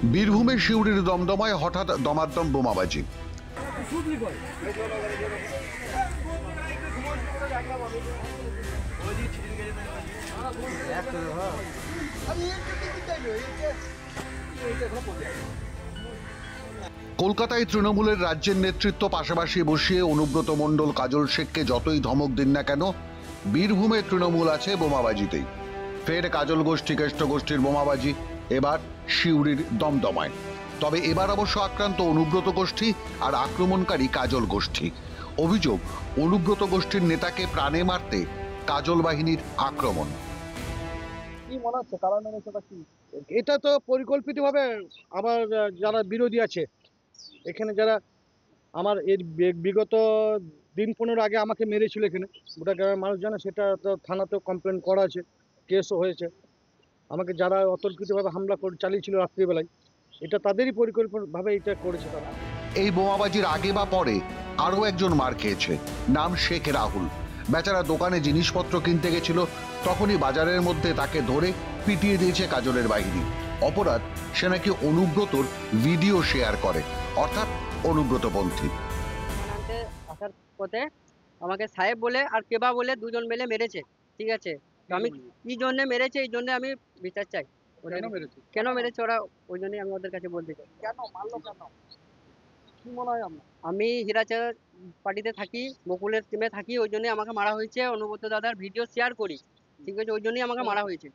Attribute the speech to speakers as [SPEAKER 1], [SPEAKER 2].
[SPEAKER 1] বীরভূমের সিউড়ির দমদমায় হঠাৎ দমাদ্দম বোমাবাজি। কলকাতায় তৃণমূলের রাজ্যের নেতৃত্ব পাশাপাশি বসিয়ে অনুব্রত মণ্ডল, কাজল শেখকে যতই ধমক দিন না কেন, বীরভূমে তৃণমূল আছে বোমাবাজিতেই। ফের কাজল গোষ্ঠী কেষ্ট গোষ্ঠীর বোমাবাজি, এবার সিউড়ির দমদমায়। তবে এবার অবশ্য আক্রান্ত অনুব্রত গোষ্ঠী আর আক্রমণকারী কাজল গোষ্ঠী। অভিযোগ, অনুব্রত গোষ্ঠীর নেতাকে প্রাণে মারতে কাজল বাহিনীর আক্রমণ।
[SPEAKER 2] কি মনে হচ্ছে কারণ সেটা কি? এটা তো পরিকল্পিতভাবে আমার যারা বিরোধী আছে এখানে, যারা আমার এর বিগত দিন 15 আগে আমাকে মেরেছিল এখানে, গোটা গ্রামের মানুষ জানে, সেটা তো থানাতেও কমপ্লেন করা আছে, কেসও হয়েছে। আমাকে যারা অতর্কিতভাবে হামলা করে চালিয়েছিল রাত্রিবেলায়, এটা তাদেরই পরিকল্পিতভাবে এটা করেছে তারা।
[SPEAKER 1] এই বোমাবাজির আগে বা পরে আরও একজন মার খেয়েছে, নাম শেখ রাহুল। বেচারা দোকানে জিনিসপত্র কিনতে গেছিল, তখনই বাজারের মধ্যে তাকে ধরে পিটিয়ে দিয়েছে কাজলের বাহিনী। অপরাধ, সে নাকি অনুব্রতর ভিডিও শেয়ার করে, অর্থাৎ অনুব্রতপন্থী।
[SPEAKER 3] আনতে আসার পথে আমাকে সাহেব বলে আর কেবা বলে দুজন মিলে মেরেছে, ঠিক আছে? তো আমি কি জন্য মেরেছে এই জন্য আমি বিচার চাই। কেন মেরেছে ওরা, ওই জন্যই আমি ওদের কাছে বলতে চাই।
[SPEAKER 2] কেন মারলো, কেন কি মনে হয় আপনার?
[SPEAKER 3] আমি হীরাচাঁদ পার্টিতে থাকি, বকুলের টিমে থাকি, ওই জন্যই আমাকে মারা হয়েছে। অনুব্রত দাদার ভিডিও শেয়ার করি, ঠিক আছে? ওই জন্যই আমাকে মারা হয়েছে।